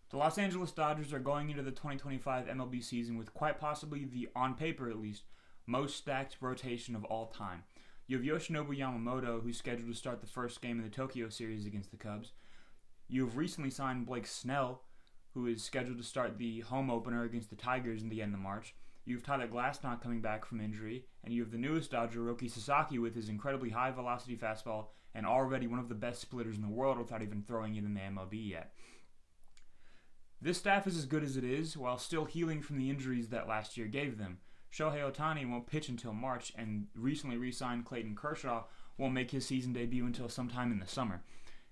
The Los Angeles Dodgers are going into the 2025 MLB season with quite possibly the, on paper at least, most stacked rotation of all time. You have Yoshinobu Yamamoto, who's scheduled to start the first game in the Tokyo series against the Cubs. You have recently signed Blake Snell, who is scheduled to start the home opener against the Tigers in the end of March. You have Tyler Glasnow coming back from injury, and you have the newest Dodger, Roki Sasaki, with his incredibly high-velocity fastball and already one of the best splitters in the world without even throwing it in the MLB yet. This staff is as good as it is, while still healing from the injuries that last year gave them. Shohei Ohtani won't pitch until March, and recently re-signed Clayton Kershaw won't make his season debut until sometime in the summer.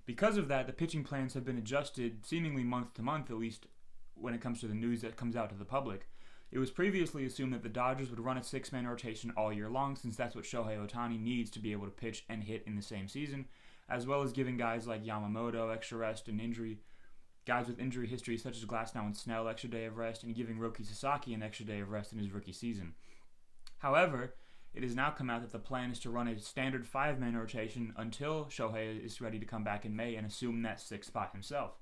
Because of that, the pitching plans have been adjusted seemingly month to month, at least when it comes to the news that comes out to the public. It was previously assumed that the Dodgers would run a six-man rotation all year long, since that's what Shohei Ohtani needs to be able to pitch and hit in the same season, as well as giving guys like Yamamoto extra rest and guys with injury history such as Glasnow and Snell extra day of rest, and giving Roki Sasaki an extra day of rest in his rookie season. However, it has now come out that the plan is to run a standard five-man rotation until Shohei is ready to come back in May and assume that sixth spot himself.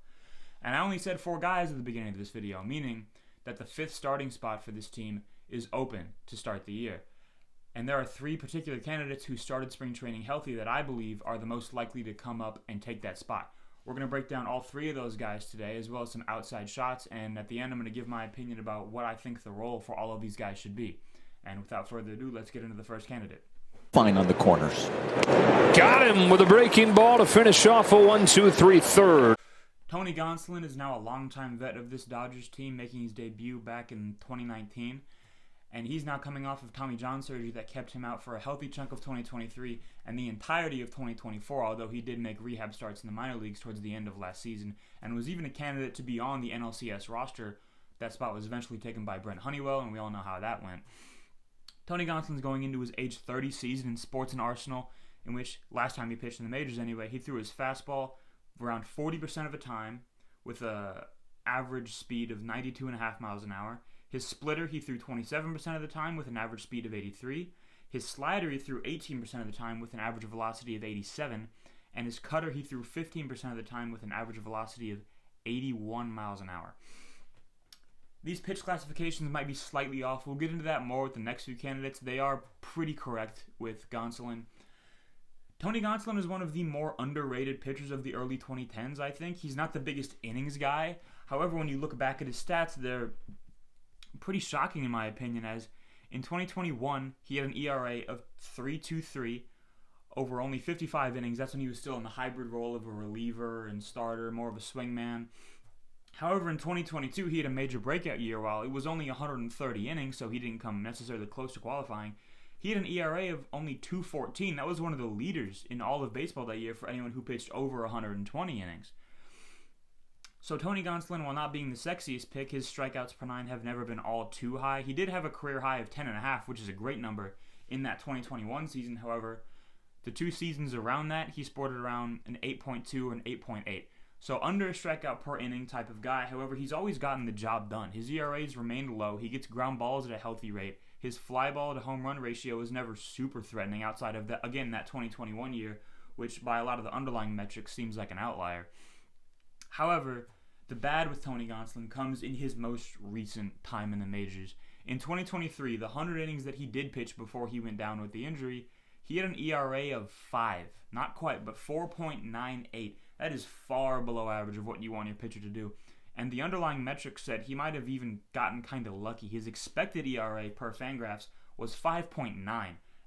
And I only said 4 guys at the beginning of this video, meaning that the 5th starting spot for this team is open to start the year. And there are 3 particular candidates who started spring training healthy that I believe are the most likely to come up and take that spot. We're going to break down all 3 of those guys today, as well as some outside shots, and at the end I'm going to give my opinion about what I think the role for all of these guys should be. And without further ado, let's get into the first candidate. Fine on the corners. Got him with a breaking ball to finish off a 1-2-3 third. Tony Gonsolin is now a longtime vet of this Dodgers team, making his debut back in 2019. And he's now coming off of Tommy John surgery that kept him out for a healthy chunk of 2023 and the entirety of 2024, although he did make rehab starts in the minor leagues towards the end of last season and was even a candidate to be on the NLCS roster. That spot was eventually taken by Brent Honeywell, and we all know how that went. Tony Gonsolin's going into his age 30 season in Sports and Arsenal, in which, last time he pitched in the majors anyway, he threw his fastball around 40% of the time with an average speed of 92.5 miles an hour. His splitter, he threw 27% of the time with an average speed of 83. His slider, he threw 18% of the time with an average velocity of 87. And his cutter, he threw 15% of the time with an average velocity of 81 miles an hour. These pitch classifications might be slightly off. We'll get into that more with the next few candidates. They are pretty correct with Gonsolin. Tony Gonsolin is one of the more underrated pitchers of the early 2010s, I think. He's not the biggest innings guy. However, when you look back at his stats, they're pretty shocking in my opinion, as in 2021, he had an ERA of 3.23 over only 55 innings. That's when he was still in the hybrid role of a reliever and starter, more of a swingman. However, in 2022, he had a major breakout year. While it was only 130 innings, so he didn't come necessarily close to qualifying, he had an ERA of only 2.14. That was one of the leaders in all of baseball that year for anyone who pitched over 120 innings. So Tony Gonsolin, while not being the sexiest pick, his strikeouts per 9 have never been all too high. He did have a career high of 10.5, which is a great number in that 2021 season. However, the 2 seasons around that, he sported around an 8.2 and 8.8. So under a strikeout per inning type of guy. However, he's always gotten the job done. His ERAs remained low. He gets ground balls at a healthy rate. His fly ball to home run ratio is never super threatening outside of, that 2021 year, which by a lot of the underlying metrics seems like an outlier. However, the bad with Tony Gonsolin comes in his most recent time in the majors. In 2023, the 100 innings that he did pitch before he went down with the injury, he had an ERA of 5. Not quite, but 4.98. That is far below average of what you want your pitcher to do. And the underlying metrics said he might have even gotten kind of lucky. His expected ERA per Fangraphs was 5.9,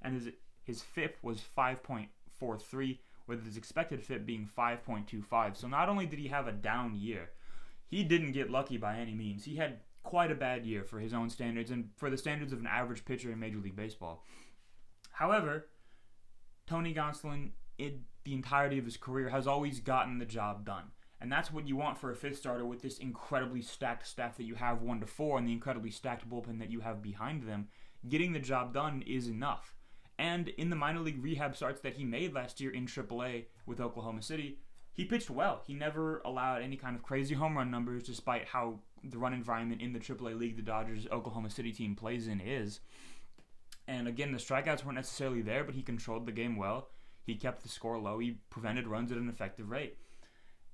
and his FIP was 5.43, with his expected FIP being 5.25. So not only did he have a down year, he didn't get lucky by any means. He had quite a bad year for his own standards and for the standards of an average pitcher in Major League Baseball. However, Tony Gonsolin, in the entirety of his career, has always gotten the job done. And that's what you want for a 5th starter with this incredibly stacked staff that you have 1-4 and the incredibly stacked bullpen that you have behind them. Getting the job done is enough. And in the minor league rehab starts that he made last year in AAA with Oklahoma City, he pitched well. He never allowed any kind of crazy home run numbers, despite how the run environment in the AAA league the Dodgers Oklahoma City team plays in is. And again, the strikeouts weren't necessarily there, but he controlled the game well. He kept the score low. He prevented runs at an effective rate.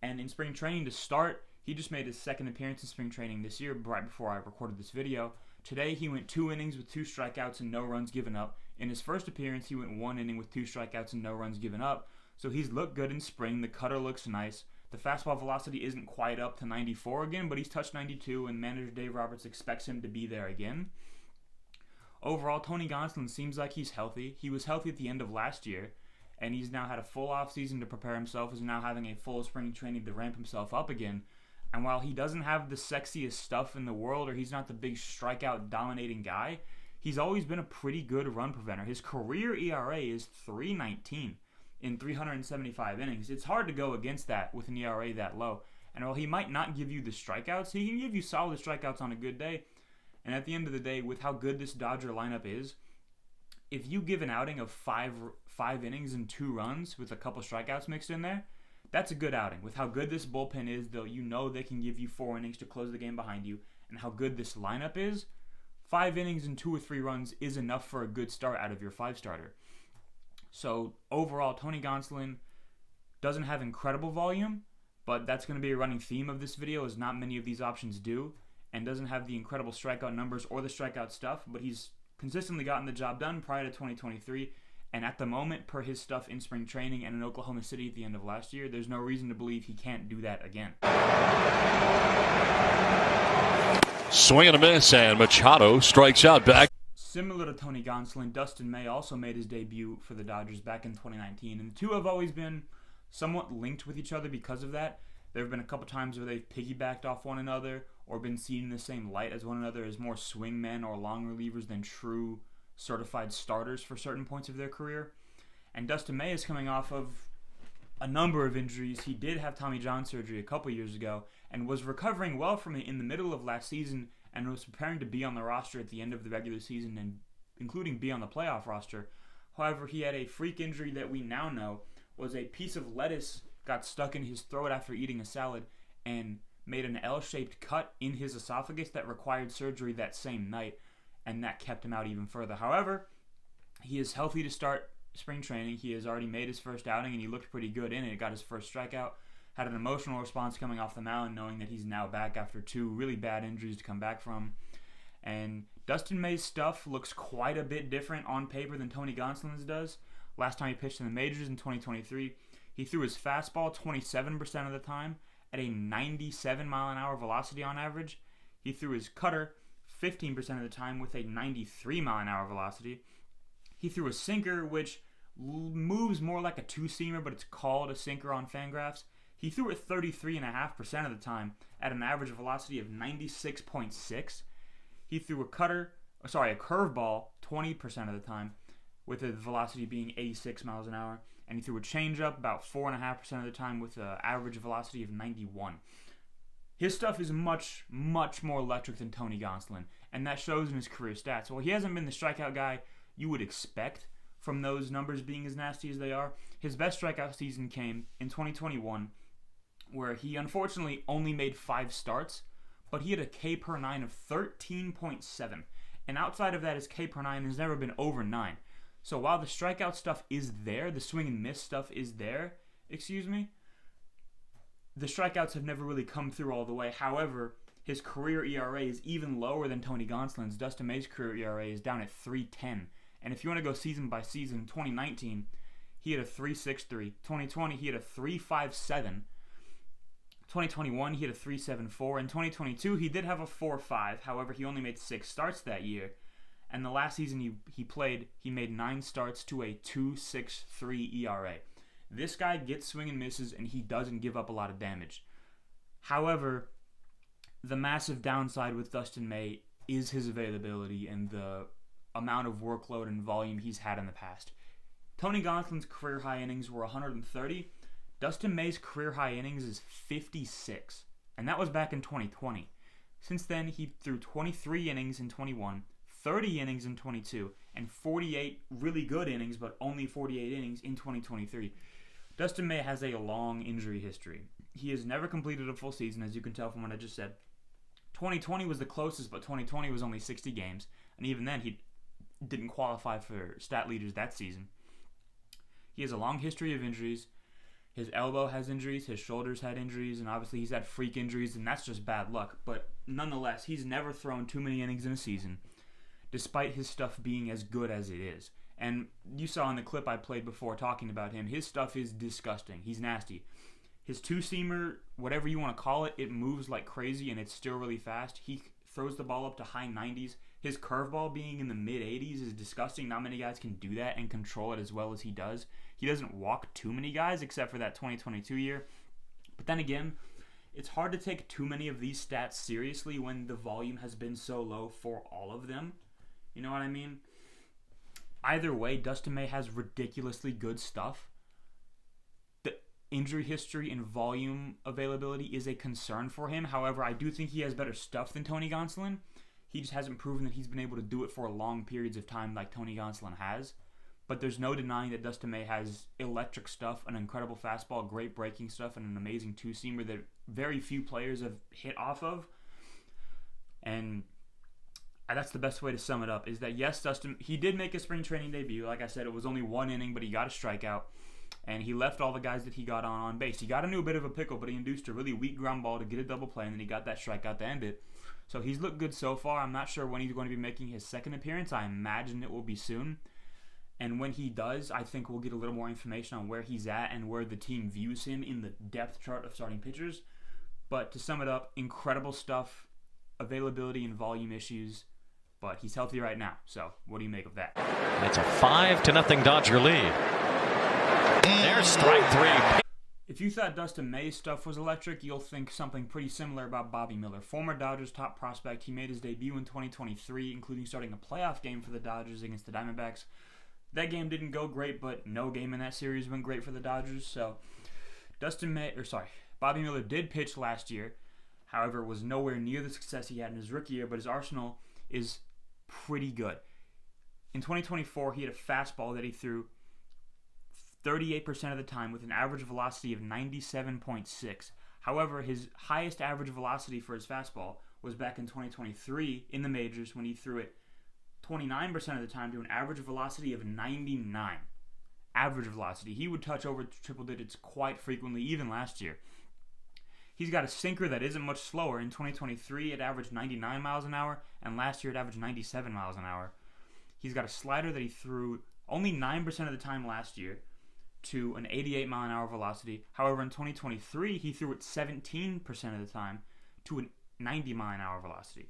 And in spring training to start, He just made his second appearance in spring training this year, right before I recorded this video. Today, he went 2 innings with 2 strikeouts and no runs given up. In his first appearance, he went 1 inning with 2 strikeouts and no runs given up. So he's looked good in spring. The cutter looks nice. The fastball velocity isn't quite up to 94 again, but he's touched 92, and manager Dave Roberts expects him to be there again. Overall, Tony Gonsolin seems like he's healthy. He was healthy at the end of last year, and he's now had a full offseason to prepare himself. Is now having a full spring training to ramp himself up again. And while he doesn't have the sexiest stuff in the world, or he's not the big strikeout dominating guy, he's always been a pretty good run preventer. His career ERA is .319 in 375 innings. It's hard to go against that with an ERA that low. And while he might not give you the strikeouts, he can give you solid strikeouts on a good day. And at the end of the day, with how good this Dodger lineup is, if you give an outing of five innings and 2 runs with a couple strikeouts mixed in there, that's a good outing. With how good this bullpen is, though, you know they can give you 4 innings to close the game behind you. And how good this lineup is, 5 innings and 2 or 3 runs is enough for a good start out of your 5-starter. So overall, Tony Gonsolin doesn't have incredible volume, but that's going to be a running theme of this video, as not many of these options do, and doesn't have the incredible strikeout numbers or the strikeout stuff, but he's consistently gotten the job done prior to 2023, and at the moment, per his stuff in spring training and in Oklahoma City at the end of last year, there's no reason to believe he can't do that again. Swing and a miss, and Machado strikes out back. Similar to Tony Gonsolin, Dustin May also made his debut for the Dodgers back in 2019, and the two have always been somewhat linked with each other because of that. There have been a couple times where they've piggybacked off one another or been seen in the same light as one another as more swingmen or long relievers than true certified starters for certain points of their career. And Dustin May is coming off of a number of injuries. He did have Tommy John surgery a couple years ago and was recovering well from it in the middle of last season and was preparing to be on the roster at the end of the regular season and including be on the playoff roster. However, he had a freak injury that we now know was a piece of lettuce got stuck in his throat after eating a salad and made an L-shaped cut in his esophagus that required surgery that same night, and that kept him out even further. However, he is healthy to start spring training. He has already made his first outing, and he looked pretty good in it. Got his first strikeout, had an emotional response coming off the mound, knowing that he's now back after 2 really bad injuries to come back from. And Dustin May's stuff looks quite a bit different on paper than Tony Gonsolin's does. Last time he pitched in the majors in 2023, he threw his fastball 27% of the time at a 97-mile-an-hour velocity on average. He threw his cutter 15% of the time with a 93-mile-an-hour velocity. He threw a sinker, which moves more like a 2-seamer, but it's called a sinker on Fangraphs. He threw it 33.5% of the time at an average velocity of 96.6. He threw a curveball 20% of the time with a velocity being 86 miles an hour. And he threw a changeup about 4.5% of the time with an average velocity of 91. His stuff is much, much more electric than Tony Gonsolin, and that shows in his career stats. While he hasn't been the strikeout guy you would expect from those numbers being as nasty as they are, his best strikeout season came in 2021, where he unfortunately only made 5 starts, but he had a K per 9 of 13.7. And outside of that, his K per 9 has never been over 9. So while the strikeout stuff is there, the swing and miss stuff is there, the strikeouts have never really come through all the way. However, his career ERA is even lower than Tony Gonsolin's. Dustin May's career ERA is down at 3.10. And if you want to go season by season, 2019, he had a 3.63. 2020, he had a 3.57. 2021, he had a 3.74. In 2022, he did have a 4.5. However, he only made 6 starts that year. And the last season he played, he made 9 starts to a 2.63 ERA. This guy gets swing and misses, and he doesn't give up a lot of damage. However, the massive downside with Dustin May is his availability and the amount of workload and volume he's had in the past. Tony Gonsolin's career high innings were 130. Dustin May's career high innings is 56, and that was back in 2020. Since then, he threw 23 innings in 21, 30 innings in 22, and 48 really good innings, but only 48 innings in 2023. Dustin May has a long injury history. He has never completed a full season, as you can tell from what I just said. 2020 was the closest, but 2020 was only 60 games, and even then he didn't qualify for stat leaders that season. He has a long history of injuries, His elbow has injuries, his shoulders had injuries, and obviously he's had freak injuries, and that's just bad luck. But nonetheless, he's never thrown too many innings in a season, despite his stuff being as good as it is. And you saw in the clip I played before talking about him, his stuff is disgusting. He's nasty. His two-seamer, whatever you want to call it, it moves like crazy, and it's still really fast. He throws the ball up to high 90s. His curveball being in the mid-80s is disgusting. Not many guys can do that and control it as well as he does. He doesn't walk too many guys except for that 2022 year. But then again, it's hard to take too many of these stats seriously when the volume has been so low for all of them. You know what I mean? Either way, Dustin May has ridiculously good stuff. The injury history and volume availability is a concern for him. However, I do think he has better stuff than Tony Gonsolin. He just hasn't proven that he's been able to do it for long periods of time like Tony Gonsolin has. But there's no denying that Dustin May has electric stuff, an incredible fastball, great breaking stuff, and an amazing two-seamer that very few players have hit off of. And that's the best way to sum it up, is that yes, Dustin, he did make a spring training debut. Like I said, it was only one inning, but he got a strikeout. And he left all the guys that he got on base. He got into a bit of a pickle, but he induced a really weak ground ball to get a double play, and then he got that strikeout to end it. So he's looked good so far. I'm not sure when he's going to be making his second appearance. I imagine it will be soon. And when he does, I think we'll get a little more information on where he's at and where the team views him in the depth chart of starting pitchers. But to sum it up, incredible stuff, availability and volume issues, but he's healthy right now. So what do you make of that? It's a 5-0 Dodger lead. There's strike three. If you thought Dustin May's stuff was electric, you'll think something pretty similar about Bobby Miller. Former Dodgers top prospect, he made his debut in 2023, including starting a playoff game for the Dodgers against the Diamondbacks. That game didn't go great, but no game in that series went great for the Dodgers. So Bobby Miller did pitch last year. However, was nowhere near the success he had in his rookie year, but his arsenal is pretty good. In 2024, he had a fastball that he threw 38% of the time with an average velocity of 97.6. However, his highest average velocity for his fastball was back in 2023 in the majors when he threw it 29% of the time to an average velocity of 99. Average velocity. He would touch over triple digits quite frequently, even last year. He's got a sinker that isn't much slower. In 2023, it averaged 99 miles an hour, and last year it averaged 97 miles an hour. He's got a slider that he threw only 9% of the time last year to an 88 mile an hour velocity. However, in 2023, he threw it 17% of the time to a 90 mile an hour velocity.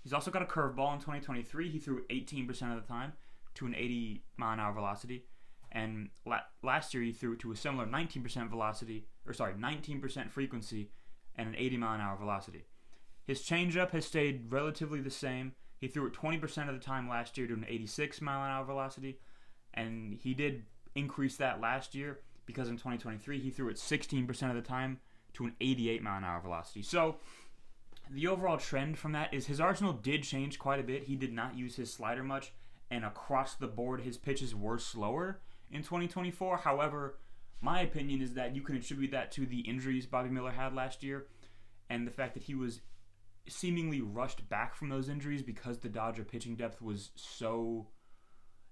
He's also got a curveball. In 2023, he threw 18% of the time to an 80 mile an hour velocity. And last year, he threw it to a similar 19% frequency and an 80 mile an hour velocity. His changeup has stayed relatively the same. He threw it 20% of the time last year to an 86 mile an hour velocity. And he did increase that last year because in 2023, he threw it 16% of the time to an 88 mile an hour velocity. So the overall trend from that is his arsenal did change quite a bit. He did not use his slider much, and across the board, his pitches were slower in 2024. However, my opinion is that you can attribute that to the injuries Bobby Miller had last year and the fact that he was seemingly rushed back from those injuries because the Dodger pitching depth was so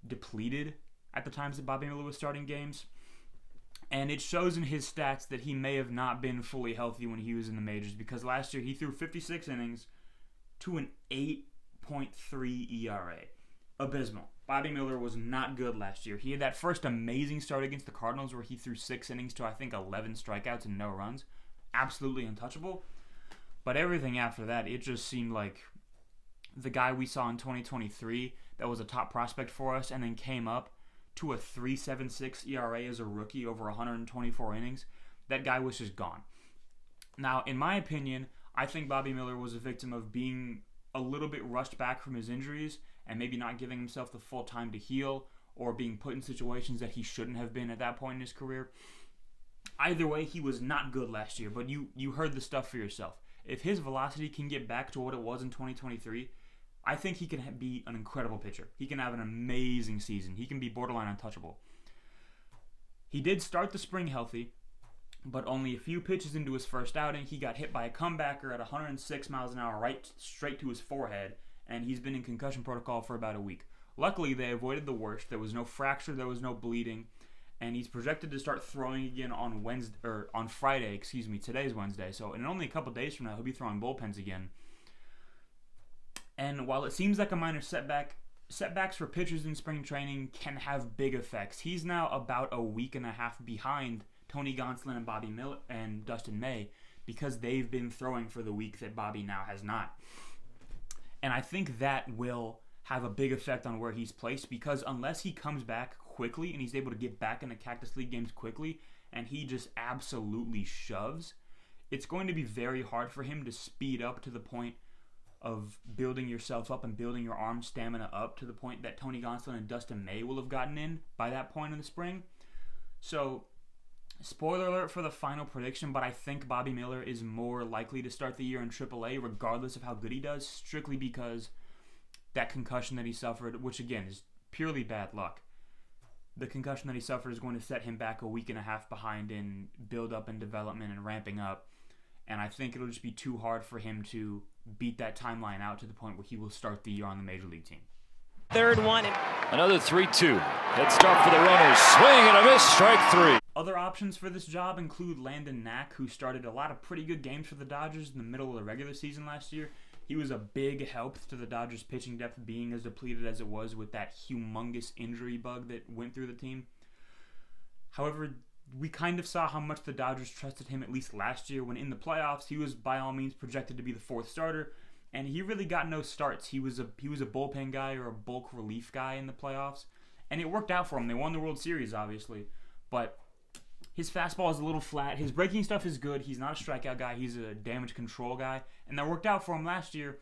depleted at the times that Bobby Miller was starting games. And it shows in his stats that he may have not been fully healthy when he was in the majors, because last year he threw 56 innings to an 8.3 ERA. Abysmal. Bobby Miller was not good last year. He had that first amazing start against the Cardinals where he threw 6 innings to, I think, 11 strikeouts and no runs. Absolutely untouchable. But everything after that, it just seemed like the guy we saw in 2023 that was a top prospect for us and then came up to a 3.76 ERA as a rookie over 124 innings. That guy was just gone. Now, in my opinion, I think Bobby Miller was a victim of being a little bit rushed back from his injuries and maybe not giving himself the full time to heal or being put in situations that he shouldn't have been at that point in his career. Either way, he was not good last year, but you heard the stuff for yourself. If his velocity can get back to what it was in 2023, I think he can be an incredible pitcher. He can have an amazing season. He can be borderline untouchable. He did start the spring healthy, but only a few pitches into his first outing, he got hit by a comebacker at 106 miles an hour right straight to his forehead, and he's been in concussion protocol for about a week. Luckily, they avoided the worst. There was no fracture, there was no bleeding, and he's projected to start throwing again on Friday. Today's Wednesday, so in only a couple days from now, he'll be throwing bullpens again. And while it seems like a minor setback, setbacks for pitchers in spring training can have big effects. He's now about a week and a half behind Tony Gonsolin and Bobby Miller and Dustin May because they've been throwing for the week that Bobby now has not. And I think that will have a big effect on where he's placed, because unless he comes back quickly and he's able to get back into Cactus League games quickly and he just absolutely shoves, it's going to be very hard for him to speed up to the point of building yourself up and building your arm stamina up to the point that Tony Gonsolin and Dustin May will have gotten in by that point in the spring. So, spoiler alert for the final prediction, but I think Bobby Miller is more likely to start the year in AAA regardless of how good he does, strictly because that concussion that he suffered, which again is purely bad luck, the concussion that he suffered is going to set him back a week and a half behind in build-up and development and ramping up. And I think it'll just be too hard for him to beat that timeline out to the point where he will start the year on the Major League team. 3-1. Another 3-2. Head start for the runners. Swing and a miss. Strike 3. Other options for this job include Landon Knack, who started a lot of pretty good games for the Dodgers in the middle of the regular season last year. He was a big help to the Dodgers' pitching depth being as depleted as it was with that humongous injury bug that went through the team. However, we kind of saw how much the Dodgers trusted him, at least last year, when in the playoffs he was by all means projected to be the fourth starter, and he really got no starts. He was a bullpen guy or a bulk relief guy in the playoffs, and it worked out for him. They won the World Series, obviously, but his fastball is a little flat. His breaking stuff is good. He's not a strikeout guy. He's a damage control guy, and that worked out for him last year.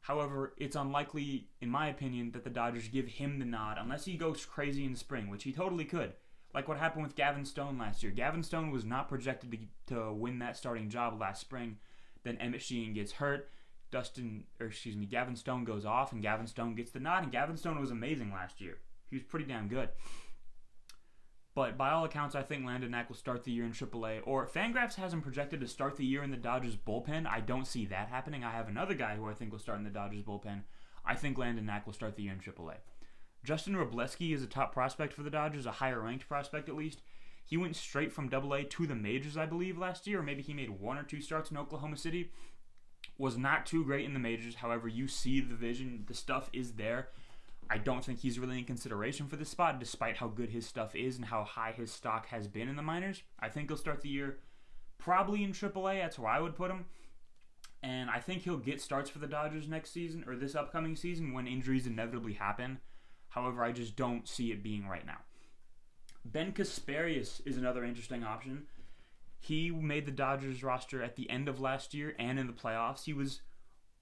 However, it's unlikely, in my opinion, that the Dodgers give him the nod unless he goes crazy in spring, which he totally could. Like what happened with Gavin Stone last year. Gavin Stone was not projected to win that starting job last spring. Then Emmett Sheehan gets hurt. Gavin Stone goes off, and Gavin Stone gets the nod. And Gavin Stone was amazing last year. He was pretty damn good. But by all accounts, I think Landon Knack will start the year in AAA. Or Fangraphs has him projected to start the year in the Dodgers bullpen. I don't see that happening. I have another guy who I think will start in the Dodgers bullpen. I think Landon Knack will start the year in AAA. Justin Wroblewski is a top prospect for the Dodgers, a higher-ranked prospect at least. He went straight from AA to the majors, I believe, last year, or maybe he made 1 or 2 starts in Oklahoma City. Was not too great in the majors. However, you see the vision. The stuff is there. I don't think he's really in consideration for this spot, despite how good his stuff is and how high his stock has been in the minors. I think he'll start the year probably in AAA. That's where I would put him. And I think he'll get starts for the Dodgers next season, or this upcoming season, when injuries inevitably happen. However, I just don't see it being right now. Ben Kasparius is another interesting option. He made the Dodgers roster at the end of last year and in the playoffs. He was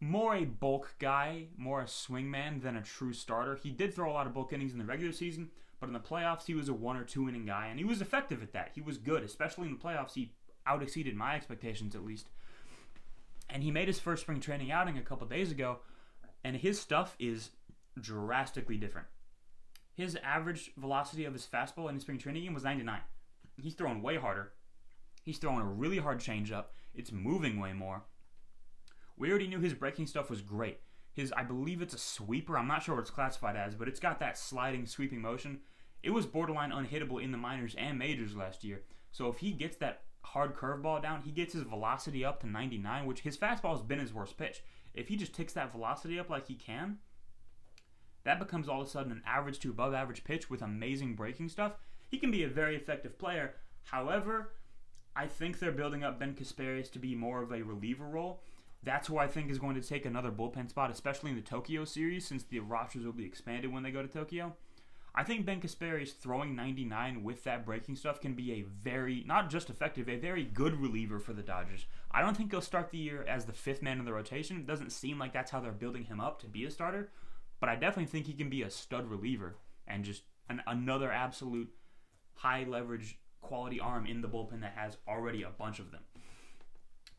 more a bulk guy, more a swingman than a true starter. He did throw a lot of bulk innings in the regular season, but in the playoffs he was a 1 or 2 inning guy, and he was effective at that. He was good, especially in the playoffs. He out-exceeded my expectations at least. And he made his first spring training outing a couple days ago, and his stuff is drastically different. His average velocity of his fastball in his spring training game was 99. He's throwing way harder. He's throwing a really hard changeup. It's moving way more. We already knew his breaking stuff was great. I believe it's a sweeper. I'm not sure what it's classified as, but it's got that sliding, sweeping motion. It was borderline unhittable in the minors and majors last year. So if he gets that hard curveball down, he gets his velocity up to 99, which his fastball has been his worst pitch. If he just ticks that velocity up like he can, that becomes all of a sudden an average to above average pitch with amazing breaking stuff. He can be a very effective player. However, I think they're building up Ben Kasparius to be more of a reliever role. That's who I think is going to take another bullpen spot, especially in the Tokyo series, since the rosters will be expanded when they go to Tokyo. I think Ben Kasparius throwing 99 with that breaking stuff can be a very, not just effective, a very good reliever for the Dodgers. I don't think he'll start the year as the 5th man in the rotation. It doesn't seem like that's how they're building him up to be a starter. But I definitely think he can be a stud reliever and just another absolute high-leverage quality arm in the bullpen that has already a bunch of them.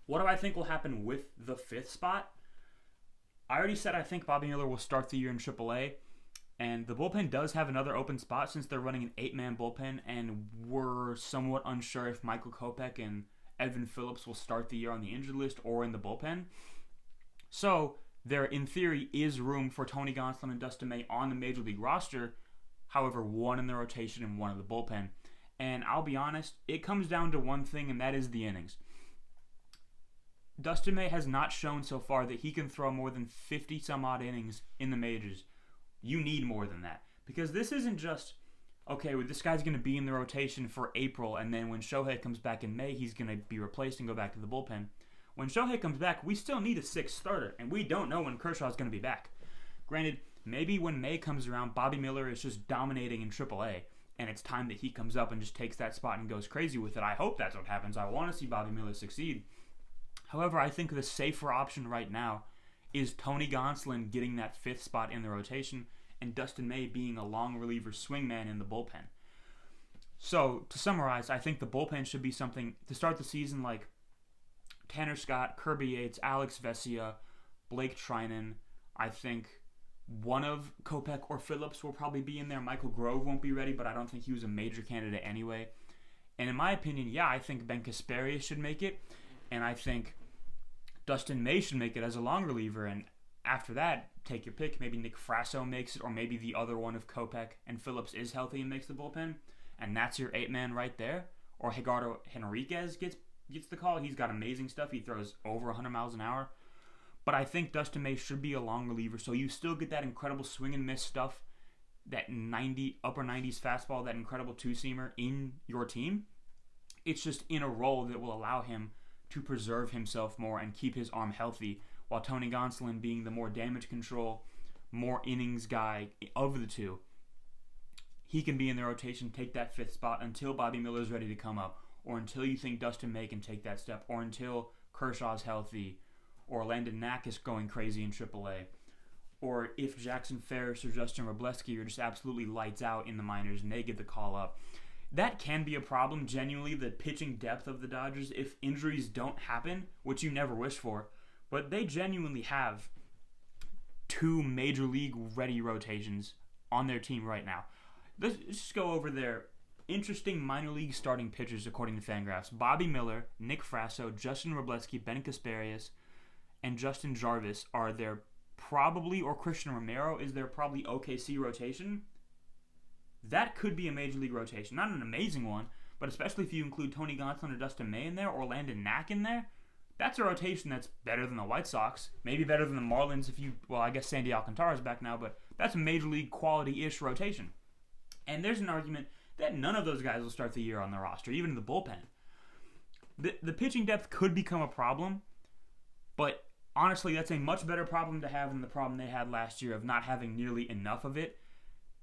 What do I think will happen with the 5th spot? I already said I think Bobby Miller will start the year in AAA, and the bullpen does have another open spot since they're running an 8-man bullpen, and we're somewhat unsure if Michael Kopech and Edwin Phillips will start the year on the injured list or in the bullpen. So there, in theory, is room for Tony Gonsolin and Dustin May on the Major League roster, however, 1 in the rotation and 1 in the bullpen. And I'll be honest, it comes down to one thing, and that is the innings. Dustin May has not shown so far that he can throw more than 50-some-odd innings in the majors. You need more than that. Because this isn't just, okay, well, this guy's going to be in the rotation for April, and then when Shohei comes back in May, he's going to be replaced and go back to the bullpen. When Shohei comes back, we still need a sixth starter, and we don't know when Kershaw's going to be back. Granted, maybe when May comes around, Bobby Miller is just dominating in AAA, and it's time that he comes up and just takes that spot and goes crazy with it. I hope that's what happens. I want to see Bobby Miller succeed. However, I think the safer option right now is Tony Gonsolin getting that fifth spot in the rotation and Dustin May being a long reliever swingman in the bullpen. So, to summarize, I think the bullpen should be something to start the season like Tanner Scott, Kirby Yates, Alex Vesia, Blake Trinan. I think one of Kopech or Phillips will probably be in there. Michael Grove won't be ready, but I don't think he was a major candidate anyway. And in my opinion, yeah, I think Ben Kasparias should make it. And I think Dustin May should make it as a long reliever. And after that, take your pick. Maybe Nick Frasso makes it, or maybe the other one of Kopech and Phillips is healthy and makes the bullpen. And that's your 8-man right there. Or Ricardo Henriquez gets the call. He's got amazing stuff. He throws over 100 miles an hour. But I think Dustin May should be a long reliever, so you still get that incredible swing and miss stuff, that upper 90s fastball, that incredible two-seamer in your team. It's just in a role that will allow him to preserve himself more and keep his arm healthy, while Tony Gonsolin being the more damage control, more innings guy of the two. He can be in the rotation, take that fifth spot until Bobby Miller's ready to come up, or until you think Dustin May can take that step, or until Kershaw's healthy, or Landon Knack is going crazy in AAA, or if Jackson Ferris or Justin Robleski are just absolutely lights out in the minors and they get the call up. That can be a problem, genuinely, the pitching depth of the Dodgers, if injuries don't happen, which you never wish for, but they genuinely have 2 major league ready rotations on their team right now. Let's just go over their interesting minor league starting pitchers according to Fangraphs. Bobby Miller, Nick Frasso, Justin Robleski, Ben Kasparias, and Justin Jarvis are their probably, or Christian Romero is their probably OKC rotation. That could be a major league rotation. Not an amazing one, but especially if you include Tony Gonsolin or Dustin May in there, or Landon Knack in there, that's a rotation that's better than the White Sox. Maybe better than the Marlins I guess Sandy Alcantara's back now, but that's a major league quality-ish rotation. And there's an argument that none of those guys will start the year on the roster, even in the bullpen. The pitching depth could become a problem, but honestly, that's a much better problem to have than the problem they had last year of not having nearly enough of it.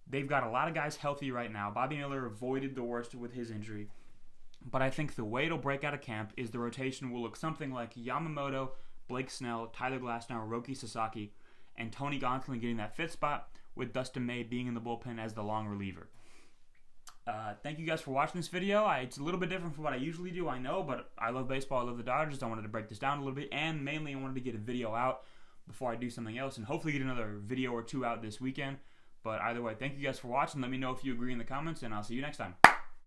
They've got a lot of guys healthy right now. Bobby Miller avoided the worst with his injury. But I think the way it'll break out of camp is the rotation will look something like Yamamoto, Blake Snell, Tyler Glasnow, Roki Sasaki, and Tony Gonsolin getting that fifth spot, with Dustin May being in the bullpen as the long reliever. Thank you guys for watching this video. It's a little bit different from what I usually do, I know, but I love baseball, I love the Dodgers. I wanted to break this down a little bit, and mainly I wanted to get a video out before I do something else, and hopefully get another video or two out this weekend. But either way, thank you guys for watching. Let me know if you agree in the comments, and I'll see you next time.